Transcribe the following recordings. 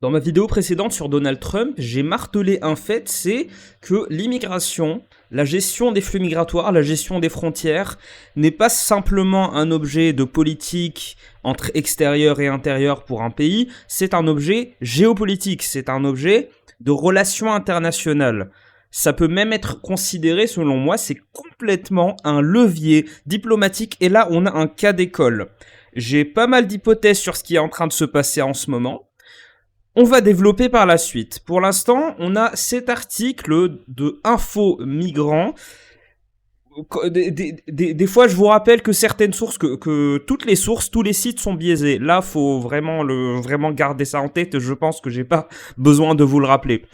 Dans ma vidéo précédente sur Donald Trump, j'ai martelé un fait, c'est que l'immigration, la gestion des flux migratoires, la gestion des frontières n'est pas simplement un objet de politique entre extérieur et intérieur pour un pays, c'est un objet géopolitique, c'est un objet de relations internationales. Ça peut même être considéré, selon moi, c'est complètement un levier diplomatique et là on a un cas d'école. J'ai pas mal d'hypothèses sur ce qui est en train de se passer en ce moment. On va développer par la suite. Pour l'instant, on a cet article de Info Migrants. Des fois, je vous rappelle que certaines sources, que toutes les sources, tous les sites sont biaisés. Là, faut vraiment garder ça en tête. Je pense que j'ai pas besoin de vous le rappeler.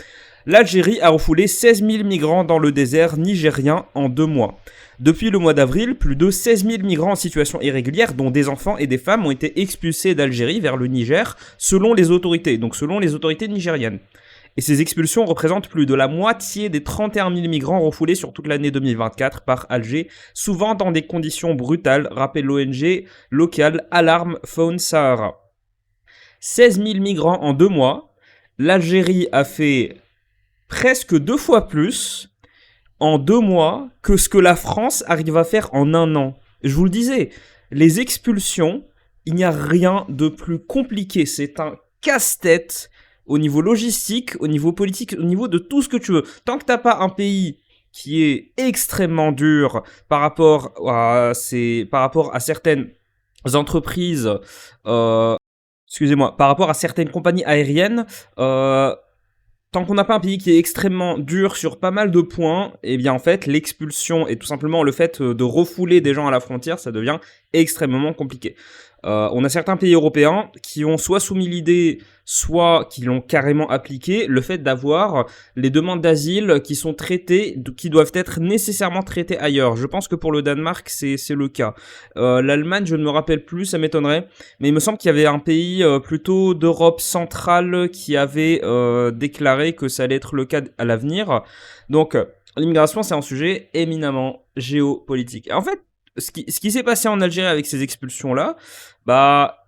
L'Algérie a refoulé 16 000 migrants dans le désert nigérien en 2 mois. Depuis le mois d'avril, plus de 16 000 migrants en situation irrégulière, dont des enfants et des femmes, ont été expulsés d'Algérie vers le Niger, selon les autorités nigériennes. Et ces expulsions représentent plus de la moitié des 31 000 migrants refoulés sur toute l'année 2024 par Alger, souvent dans des conditions brutales, rappelle l'ONG locale Alarm Phone Sahara. 16 000 migrants en 2 mois, l'Algérie a fait presque 2 fois plus en 2 mois que ce que la France arrive à faire en 1 an. Je vous le disais, les expulsions, il n'y a rien de plus compliqué. C'est un casse-tête au niveau logistique, au niveau politique, au niveau de tout ce que tu veux. Tant que t'as pas un pays qui est extrêmement dur par rapport à certaines entreprises, par rapport à certaines compagnies aériennes, tant qu'on n'a pas un pays qui est extrêmement dur sur pas mal de points, eh bien en fait l'expulsion et tout simplement le fait de refouler des gens à la frontière, ça devient extrêmement compliqué. On a certains pays européens qui ont soit soumis l'idée, soit qui l'ont carrément appliqué, le fait d'avoir les demandes d'asile qui sont traitées, qui doivent être nécessairement traitées ailleurs. Je pense que pour le Danemark, c'est le cas. L'Allemagne, je ne me rappelle plus, ça m'étonnerait, mais il me semble qu'il y avait un pays plutôt d'Europe centrale qui avait déclaré que ça allait être le cas à l'avenir. Donc, l'immigration, c'est un sujet éminemment géopolitique. Et en fait, ce qui s'est passé en Algérie avec ces expulsions-là,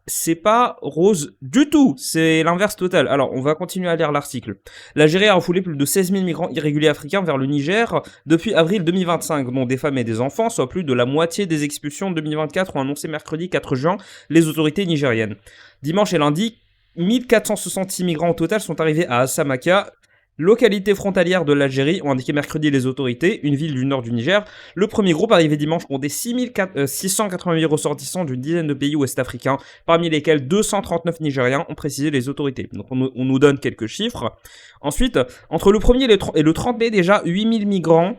c'est pas rose du tout, c'est l'inverse total. Alors, on va continuer à lire l'article. L'Algérie a refoulé plus de 16 000 migrants irréguliers africains vers le Niger depuis avril 2025, dont des femmes et des enfants, soit plus de la moitié des expulsions de 2024, ont annoncé mercredi 4 juin les autorités nigériennes. Dimanche et lundi, 1466 migrants au total sont arrivés à Assamaka, localité frontalière de l'Algérie, ont indiqué mercredi les autorités, une ville du nord du Niger. Le premier groupe arrivé dimanche comptait 688 ressortissants d'une dizaine de pays ouest-africains, parmi lesquels 239 Nigériens, ont précisé les autorités. Donc on nous donne quelques chiffres. Ensuite, entre le 1er et le 30 mai, déjà 8000 migrants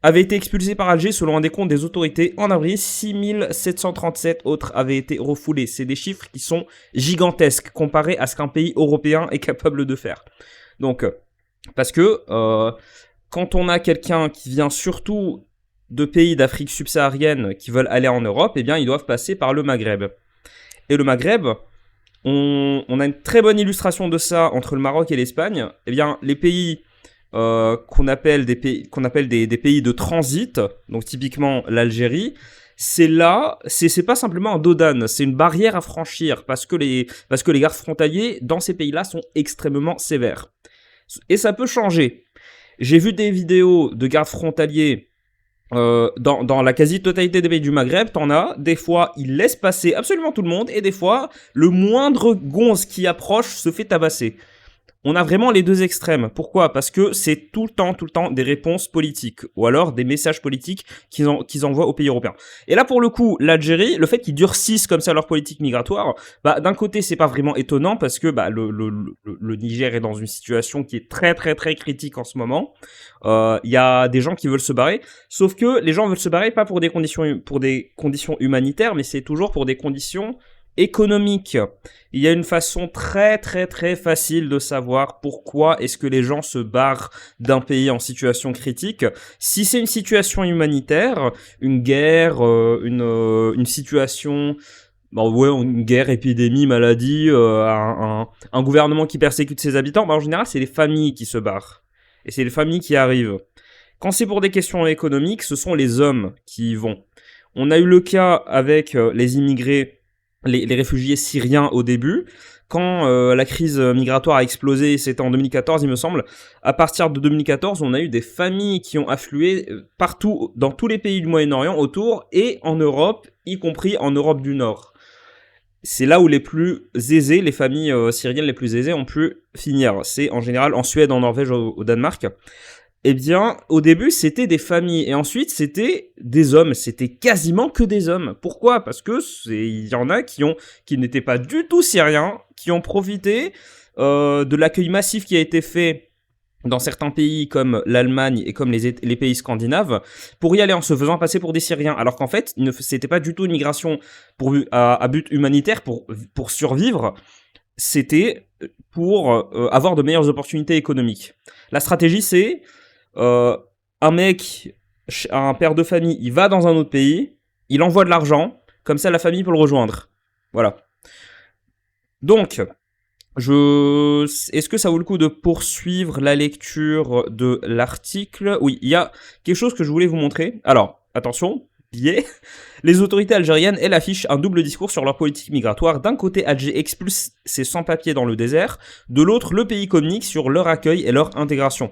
avaient été expulsés par Alger selon un décompte des autorités. En avril, 6737 autres avaient été refoulés. C'est des chiffres qui sont gigantesques comparés à ce qu'un pays européen est capable de faire. Donc, parce que quand on a quelqu'un qui vient surtout de pays d'Afrique subsaharienne qui veulent aller en Europe, eh bien ils doivent passer par le Maghreb. Et le Maghreb, on a une très bonne illustration de ça entre le Maroc et l'Espagne. Eh bien les pays qu'on appelle des pays de transit, donc typiquement l'Algérie, c'est pas simplement un dos d'âne, c'est une barrière à franchir parce que les gardes frontaliers dans ces pays-là sont extrêmement sévères. Et ça peut changer. J'ai vu des vidéos de gardes frontaliers dans la quasi-totalité des pays du Maghreb. T'en as, des fois, ils laissent passer absolument tout le monde, et des fois, le moindre gonze qui approche se fait tabasser. On a vraiment les deux extrêmes. Pourquoi ? Parce que c'est tout le temps des réponses politiques, ou alors des messages politiques qu'ils envoient aux pays européens. Et là, pour le coup, l'Algérie, le fait qu'ils durcissent comme ça leur politique migratoire, d'un côté, c'est pas vraiment étonnant, parce que le Niger est dans une situation qui est très très très critique en ce moment. Il y a des gens qui veulent se barrer, sauf que les gens veulent se barrer pas pour des conditions humanitaires, mais c'est toujours pour des conditions économique. Il y a une façon très très très facile de savoir pourquoi est-ce que les gens se barrent d'un pays en situation critique. Si c'est une situation humanitaire, une guerre, une situation, une guerre, épidémie, maladie, un gouvernement qui persécute ses habitants, en général c'est les familles qui se barrent. Et c'est les familles qui arrivent. Quand c'est pour des questions économiques, ce sont les hommes qui y vont. On a eu le cas avec les immigrés les réfugiés syriens au début. Quand la crise migratoire a explosé, c'était en 2014 il me semble, à partir de 2014 on a eu des familles qui ont afflué partout, dans tous les pays du Moyen-Orient autour, et en Europe, y compris en Europe du Nord. C'est là où les plus aisés, les familles syriennes les plus aisées ont pu finir. C'est en général en Suède, en Norvège, au Danemark. Eh bien, au début, c'était des familles. Et ensuite, c'était des hommes. C'était quasiment que des hommes. Pourquoi ? Parce que il y en a qui n'étaient pas du tout syriens, qui ont profité de l'accueil massif qui a été fait dans certains pays comme l'Allemagne et comme les pays scandinaves, pour y aller en se faisant passer pour des Syriens. Alors qu'en fait, c'était pas du tout une migration à but humanitaire, pour survivre. C'était pour avoir de meilleures opportunités économiques. La stratégie, c'est un mec, un père de famille, il va dans un autre pays, il envoie de l'argent, comme ça la famille peut le rejoindre. Voilà. Donc, est-ce que ça vaut le coup de poursuivre la lecture de l'article ? Oui, il y a quelque chose que je voulais vous montrer. Alors, attention, biais. Les autorités algériennes, elles, affichent un double discours sur leur politique migratoire. D'un côté, Alger expulse ses sans-papiers dans le désert. De l'autre, le pays communique sur leur accueil et leur intégration.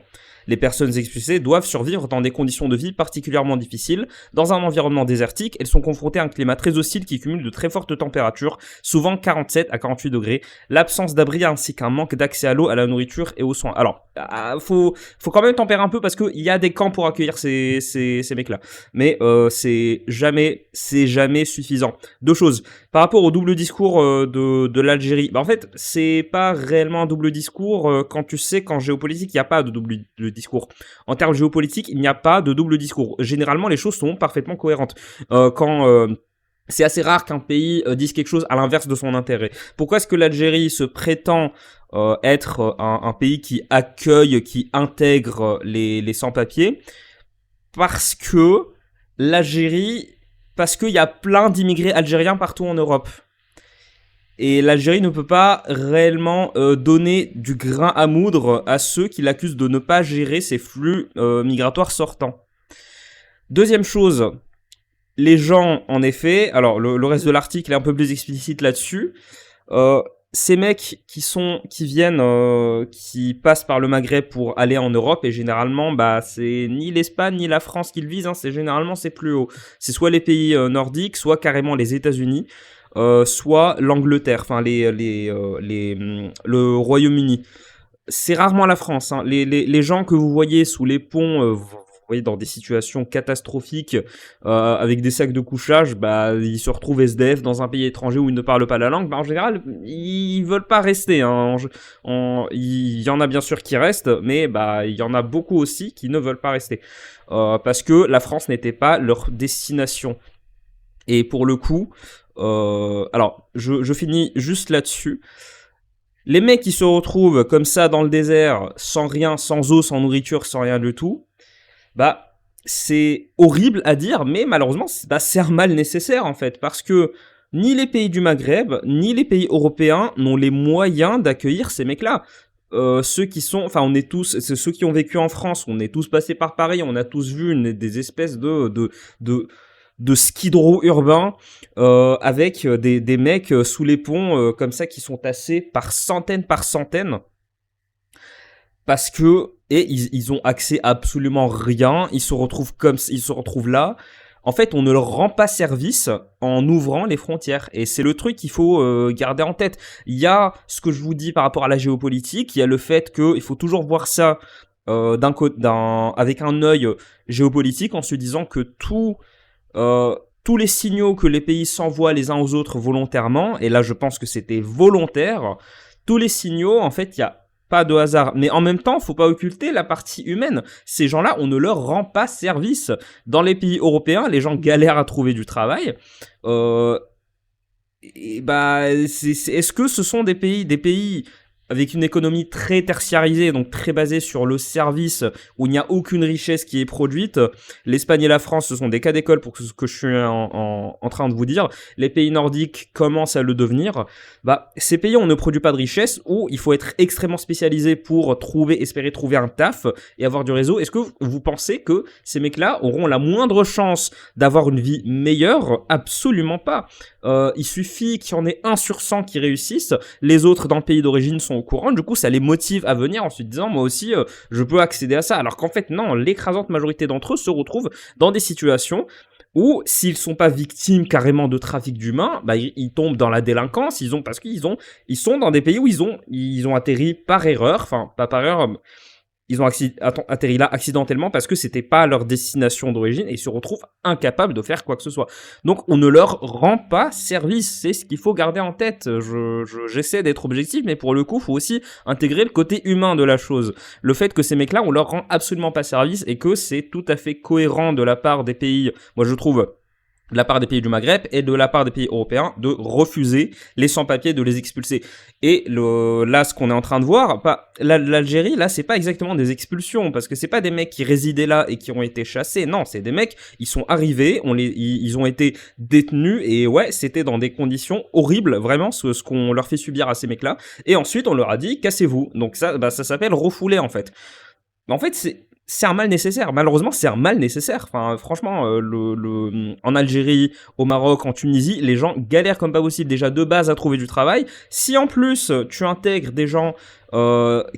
Les personnes expulsées doivent survivre dans des conditions de vie particulièrement difficiles. Dans un environnement désertique, elles sont confrontées à un climat très hostile qui cumule de très fortes températures, souvent 47 à 48 degrés, l'absence d'abri ainsi qu'un manque d'accès à l'eau, à la nourriture et aux soins. Alors, faut quand même tempérer un peu parce qu'il y a des camps pour accueillir ces mecs-là. Mais c'est jamais suffisant. Deux choses. Par rapport au double discours de l'Algérie, en fait, c'est pas réellement un double discours quand tu sais qu'en géopolitique, il n'y a pas de double discours. En termes géopolitiques, il n'y a pas de double discours. Généralement, les choses sont parfaitement cohérentes. C'est assez rare qu'un pays dise quelque chose à l'inverse de son intérêt. Pourquoi est-ce que l'Algérie se prétend être un pays qui accueille, qui intègre les sans-papiers ? Parce qu'il y a plein d'immigrés algériens partout en Europe. Et l'Algérie ne peut pas réellement donner du grain à moudre à ceux qui l'accusent de ne pas gérer ces flux migratoires sortants. Deuxième chose, les gens, en effet, alors le reste de l'article est un peu plus explicite là-dessus, ces mecs qui passent par le Maghreb pour aller en Europe, et généralement, c'est ni l'Espagne ni la France qu'ils visent, c'est plus haut. C'est soit les pays nordiques, soit carrément les États-Unis, soit l'Angleterre, le Royaume-Uni. C'est rarement la France. Les gens que vous voyez sous les ponts, vous voyez dans des situations catastrophiques, avec des sacs de couchage, ils se retrouvent SDF dans un pays étranger où ils ne parlent pas la langue. En général, ils veulent pas rester. Il y en a bien sûr qui restent, mais il y en a beaucoup aussi qui ne veulent pas rester, parce que la France n'était pas leur destination. Et pour le coup, alors je finis juste là-dessus. Les mecs qui se retrouvent comme ça dans le désert, sans rien, sans eau, sans nourriture, sans rien du tout, c'est horrible à dire, mais malheureusement, c'est un mal nécessaire en fait, parce que ni les pays du Maghreb, ni les pays européens n'ont les moyens d'accueillir ces mecs-là. Ceux qui ont vécu en France, on est tous passés par Paris, on a tous vu des espèces de skid row urbain avec des mecs sous les ponts comme ça qui sont tassés par centaines parce que ils ont accès à absolument rien, ils se retrouvent là. En fait, on ne leur rend pas service en ouvrant les frontières. Et c'est le truc qu'il faut garder en tête. Il y a ce que je vous dis par rapport à la géopolitique, il y a le fait qu'il faut toujours voir ça avec un œil géopolitique en se disant que tous les signaux que les pays s'envoient les uns aux autres volontairement, et là je pense que c'était volontaire, tous les signaux, en fait, il n'y a pas de hasard. Mais en même temps, faut pas occulter la partie humaine. Ces gens-là, on ne leur rend pas service. Dans les pays européens, les gens galèrent à trouver du travail. Est-ce que ce sont des pays avec une économie très tertiarisée, donc très basée sur le service, où il n'y a aucune richesse qui est produite? L'Espagne et la France, ce sont des cas d'école pour ce que je suis en train de vous dire. Les pays nordiques commencent à le devenir. Ces pays, on ne produit pas de richesse, où il faut être extrêmement spécialisé pour espérer trouver un taf et avoir du réseau. Est-ce que vous pensez que ces mecs-là auront la moindre chance d'avoir une vie meilleure? Absolument pas. il suffit qu'il y en ait 1 sur 100 qui réussissent, les autres dans le pays d'origine sont au courant, du coup ça les motive à venir en se disant moi aussi je peux accéder à ça, alors qu'en fait non, l'écrasante majorité d'entre eux se retrouvent dans des situations où s'ils sont pas victimes carrément de trafic d'humains, bah ils tombent dans la délinquance, parce ils sont dans des pays où ils ont atterri par erreur, enfin pas par erreur, ils ont atterri là accidentellement parce que c'était pas leur destination d'origine et ils se retrouvent incapables de faire quoi que ce soit. Donc on ne leur rend pas service, c'est ce qu'il faut garder en tête. J'essaie d'être objectif, mais pour le coup, faut aussi intégrer le côté humain de la chose. Le fait que ces mecs-là, on leur rend absolument pas service et que c'est tout à fait cohérent de la part des pays, moi je trouve, de la part des pays du Maghreb et de la part des pays européens de refuser les sans-papiers, de les expulser. Et là, ce qu'on est en train de voir, l'Algérie, là, c'est pas exactement des expulsions, parce que c'est pas des mecs qui résidaient là et qui ont été chassés. Non, c'est des mecs, ils sont arrivés, ils ont été détenus, et ouais, c'était dans des conditions horribles, vraiment, ce qu'on leur fait subir à ces mecs-là. Et ensuite, on leur a dit, cassez-vous. Donc ça, ça s'appelle refouler, en fait. En fait, c'est un mal nécessaire. Malheureusement, c'est un mal nécessaire. Enfin, franchement, en Algérie, au Maroc, en Tunisie, les gens galèrent comme pas possible déjà de base à trouver du travail. Si en plus tu intègres des gens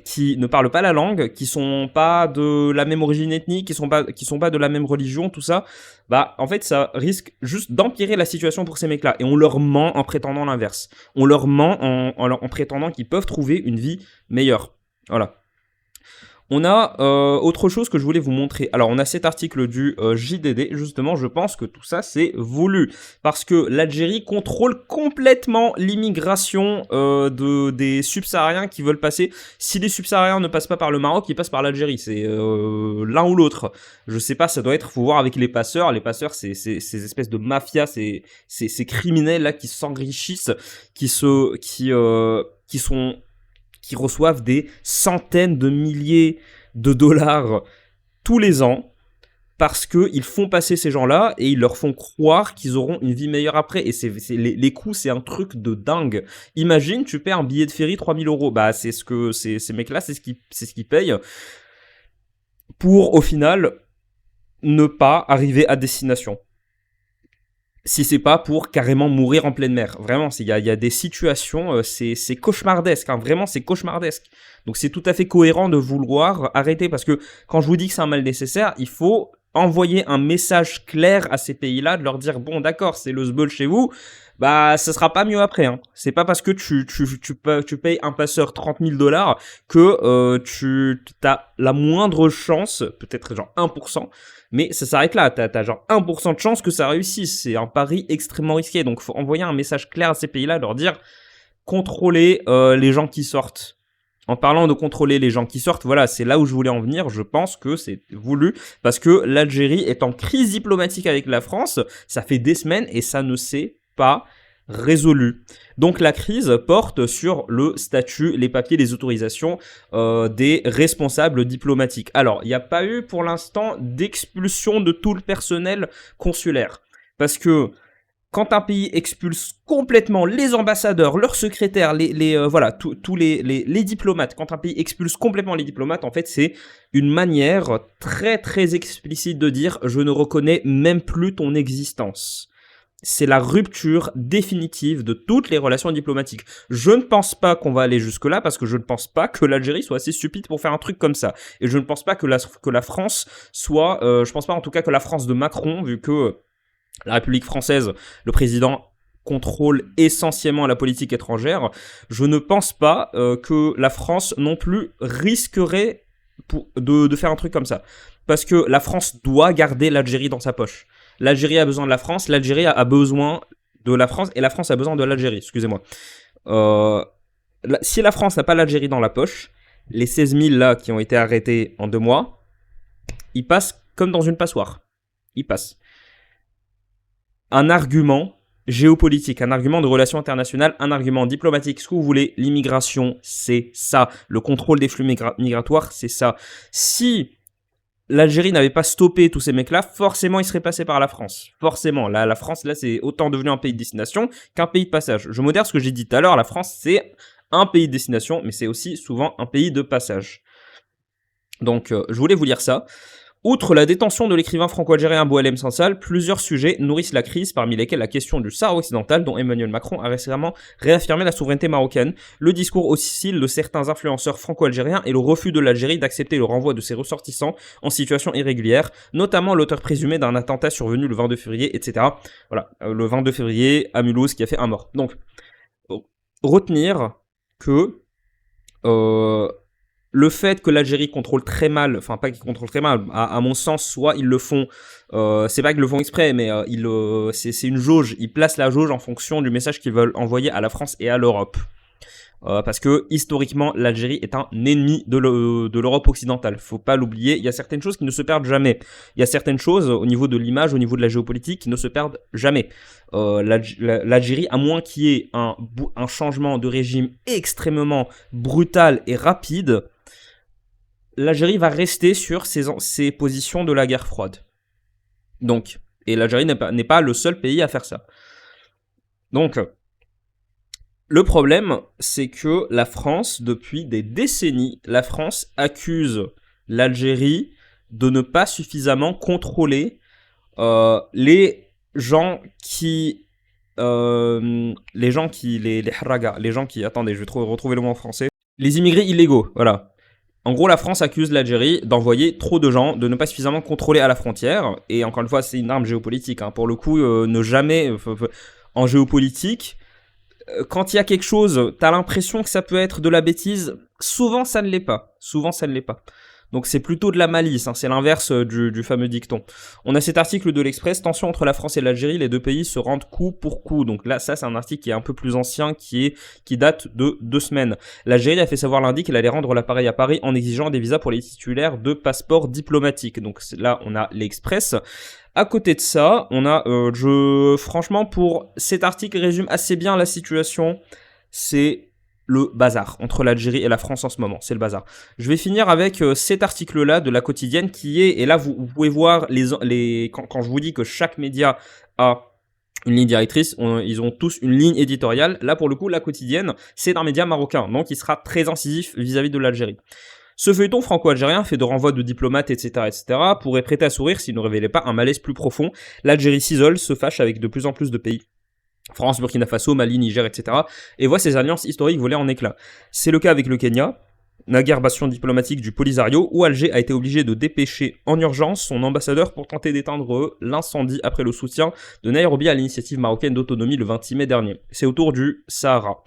qui ne parlent pas la langue, qui sont pas de la même origine ethnique, qui sont pas de la même religion, tout ça, bah en fait ça risque juste d'empirer la situation pour ces mecs-là. Et on leur ment en prétendant l'inverse. On leur ment en prétendant qu'ils peuvent trouver une vie meilleure. Voilà. On a autre chose que je voulais vous montrer. Alors, on a cet article du JDD. Justement, je pense que tout ça, c'est voulu. Parce que l'Algérie contrôle complètement l'immigration des subsahariens qui veulent passer. Si les subsahariens ne passent pas par le Maroc, ils passent par l'Algérie. C'est l'un ou l'autre. Je sais pas, ça doit être, faut voir avec les passeurs. Les passeurs, c'est ces espèces de mafias, ces criminels là qui s'enrichissent, qui reçoivent des centaines de milliers de dollars tous les ans parce qu'ils font passer ces gens-là et ils leur font croire qu'ils auront une vie meilleure après. Et les coûts, c'est un truc de dingue. Imagine, tu paies un billet de ferry 3000 €. Bah, c'est ce que ces mecs-là, c'est ce qu'ils payent pour, au final, ne pas arriver à destination. Si c'est pas pour carrément mourir en pleine mer. Vraiment, il y a des situations, c'est cauchemardesque, hein, vraiment c'est cauchemardesque. Donc c'est tout à fait cohérent de vouloir arrêter, parce que quand je vous dis que c'est un mal nécessaire, il faut envoyer un message clair à ces pays-là, de leur dire, bon d'accord, c'est le sbeul chez vous, bah ça sera pas mieux après. Hein. C'est pas parce que tu payes un passeur 30 000 $ que tu as la moindre chance, peut-être genre 1%, mais ça s'arrête là, t'as genre 1% de chance que ça réussisse, c'est un pari extrêmement risqué, donc faut envoyer un message clair à ces pays-là, leur dire contrôlez les gens qui sortent. En parlant de contrôler les gens qui sortent, voilà, c'est là où je voulais en venir, je pense que c'est voulu, parce que l'Algérie est en crise diplomatique avec la France, ça fait des semaines et ça ne s'est pas résolu. Donc la crise porte sur le statut, les papiers, les autorisations des responsables diplomatiques. Alors, il n'y a pas eu pour l'instant d'expulsion de tout le personnel consulaire. Parce que quand un pays expulse complètement les ambassadeurs, leurs secrétaires, tous les diplomates, quand un pays expulse complètement les diplomates, en fait, c'est une manière très très explicite de dire « je ne reconnais même plus ton existence ». C'est la rupture définitive de toutes les relations diplomatiques. Je ne pense pas qu'on va aller jusque-là, parce que je ne pense pas que l'Algérie soit assez stupide pour faire un truc comme ça. Et je ne pense pas que la France soit... je pense pas en tout cas que la France de Macron, vu que la République française, le président contrôle essentiellement la politique étrangère, je ne pense pas que la France non plus risquerait de faire un truc comme ça. Parce que la France doit garder l'Algérie dans sa poche. L'Algérie a besoin de la France, l'Algérie a besoin de la France, et la France a besoin de l'Algérie, excusez-moi. Si la France n'a pas l'Algérie dans la poche, les 16 000 là qui ont été arrêtés en 2 mois, ils passent comme dans une passoire. Ils passent. Un argument géopolitique, un argument de relations internationales, un argument diplomatique, ce que vous voulez, l'immigration, c'est ça. Le contrôle des flux migratoires, c'est ça. Si l'Algérie n'avait pas stoppé tous ces mecs-là, forcément, ils seraient passés par la France. Forcément. Là, la France, là, c'est autant devenu un pays de destination qu'un pays de passage. Je modère ce que j'ai dit tout à l'heure, la France, c'est un pays de destination, mais c'est aussi souvent un pays de passage. Donc, je voulais vous lire ça. Outre la détention de l'écrivain franco-algérien Boualem Sansal, plusieurs sujets nourrissent la crise, parmi lesquels la question du Sahara occidental, dont Emmanuel Macron a récemment réaffirmé la souveraineté marocaine, le discours hostile de certains influenceurs franco-algériens et le refus de l'Algérie d'accepter le renvoi de ses ressortissants en situation irrégulière, notamment l'auteur présumé d'un attentat survenu le 22 février, etc. Voilà, le 22 février à Mulhouse qui a fait un mort. Donc, retenir que le fait que l'Algérie contrôle très mal, enfin pas qu'ils contrôlent très mal, à mon sens, soit ils le font, c'est pas qu'ils le font exprès, mais c'est une jauge, ils placent la jauge en fonction du message qu'ils veulent envoyer à la France et à l'Europe. Parce que historiquement, l'Algérie est un ennemi de l'Europe occidentale. Faut pas l'oublier. Il y a certaines choses qui ne se perdent jamais. Il y a certaines choses au niveau de l'image, au niveau de la géopolitique, qui ne se perdent jamais. L'Algérie, à moins qu'il y ait un changement de régime extrêmement brutal et rapide, l'Algérie va rester sur ses positions de la guerre froide. Donc, et l'Algérie n'est pas le seul pays à faire ça. Donc, le problème, c'est que la France, depuis des décennies, la France accuse l'Algérie de ne pas suffisamment contrôler les gens qui... les haraga, les gens qui... Attendez, je vais retrouver le mot en français. Les immigrés illégaux, voilà. En gros, la France accuse l'Algérie d'envoyer trop de gens, de ne pas suffisamment contrôler à la frontière. Et encore une fois, c'est une arme géopolitique. Hein. Pour le coup, ne jamais... en géopolitique... Quand il y a quelque chose, t'as l'impression que ça peut être de la bêtise, souvent ça ne l'est pas. Donc c'est plutôt de la malice, hein, c'est l'inverse du fameux dicton. On a cet article de l'Express, tension entre la France et l'Algérie, les deux pays se rendent coup pour coup. Donc là, ça c'est un article qui est un peu plus ancien, qui date de 2 semaines. L'Algérie a fait savoir lundi qu'elle allait rendre l'appareil à Paris en exigeant des visas pour les titulaires de passeports diplomatiques. Donc là, on a l'Express. À côté de ça, on a, franchement, pour cet article résume assez bien la situation, c'est le bazar entre l'Algérie et la France en ce moment, c'est le bazar. Je vais finir avec cet article-là de La Quotidienne qui est, et là vous pouvez voir quand je vous dis que chaque média a une ligne directrice, ils ont tous une ligne éditoriale. Là pour le coup, La Quotidienne, c'est un média marocain, donc il sera très incisif vis-à-vis de l'Algérie. Ce feuilleton franco-algérien, fait de renvois de diplomates, etc., pourrait prêter à sourire s'il ne révélait pas un malaise plus profond. L'Algérie s'isole, se fâche avec de plus en plus de pays. France, Burkina Faso, Mali, Niger, etc. et voit ses alliances historiques voler en éclats. C'est le cas avec le Kenya, naguère bastion diplomatique du Polisario, où Alger a été obligé de dépêcher en urgence son ambassadeur pour tenter d'éteindre l'incendie après le soutien de Nairobi à l'initiative marocaine d'autonomie le 26 mai dernier. C'est autour du Sahara.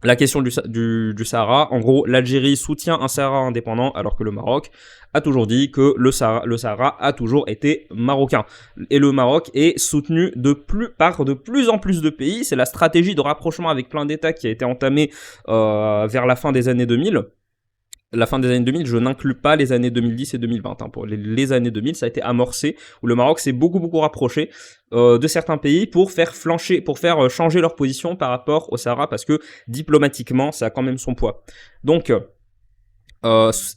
La question du Sahara, en gros, l'Algérie soutient un Sahara indépendant alors que le Maroc a toujours dit que le Sahara a toujours été marocain. Et le Maroc est soutenu par de plus en plus de pays. C'est la stratégie de rapprochement avec plein d'États qui a été entamée vers la fin des années 2000. La fin des années 2000, je n'inclus pas les années 2010 et 2020. Hein. Pour les années 2000, ça a été amorcé, où le Maroc s'est beaucoup rapproché de certains pays pour faire changer leur position par rapport au Sahara, parce que diplomatiquement, ça a quand même son poids. Donc,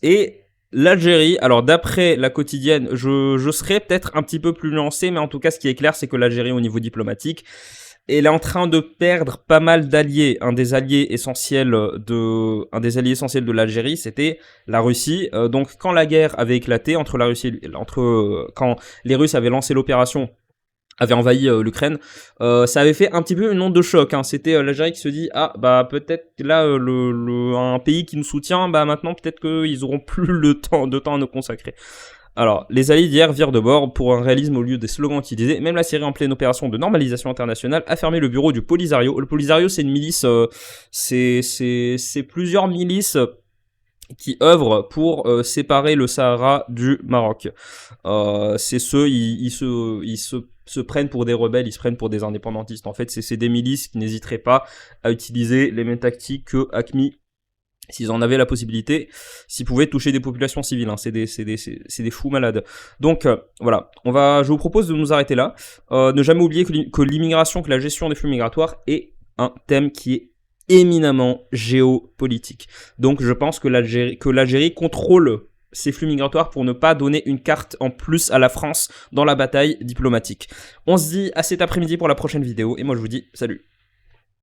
et l'Algérie, alors d'après La Quotidienne, je serais peut-être un petit peu plus nuancé, mais en tout cas, ce qui est clair, c'est que l'Algérie, au niveau diplomatique, elle est en train de perdre pas mal d'alliés. Un des alliés essentiels de l'Algérie, c'était la Russie. Donc, quand la guerre avait éclaté quand les Russes avaient lancé l'opération, avaient envahi l'Ukraine, ça avait fait un petit peu une onde de choc. Hein. C'était l'Algérie qui se dit peut-être là un pays qui nous soutient, maintenant peut-être qu'ils auront plus de temps à nous consacrer. Alors, les alliés d'hier virent de bord pour un réalisme au lieu des slogans utilisés. Même la Syrie, en pleine opération de normalisation internationale, a fermé le bureau du Polisario. Le Polisario, c'est une milice, c'est plusieurs milices qui œuvrent pour séparer le Sahara du Maroc. C'est ceux, ils se prennent pour des rebelles, ils se prennent pour des indépendantistes. En fait, c'est des milices qui n'hésiteraient pas à utiliser les mêmes tactiques que AQMI, s'ils en avaient la possibilité, s'ils pouvaient toucher des populations civiles, hein. C'est des fous malades. Donc voilà, je vous propose de nous arrêter là. Ne jamais oublier que l'immigration, que la gestion des flux migratoires est un thème qui est éminemment géopolitique. Donc je pense que l'Algérie contrôle ces flux migratoires pour ne pas donner une carte en plus à la France dans la bataille diplomatique. On se dit à cet après-midi pour la prochaine vidéo, et moi je vous dis salut.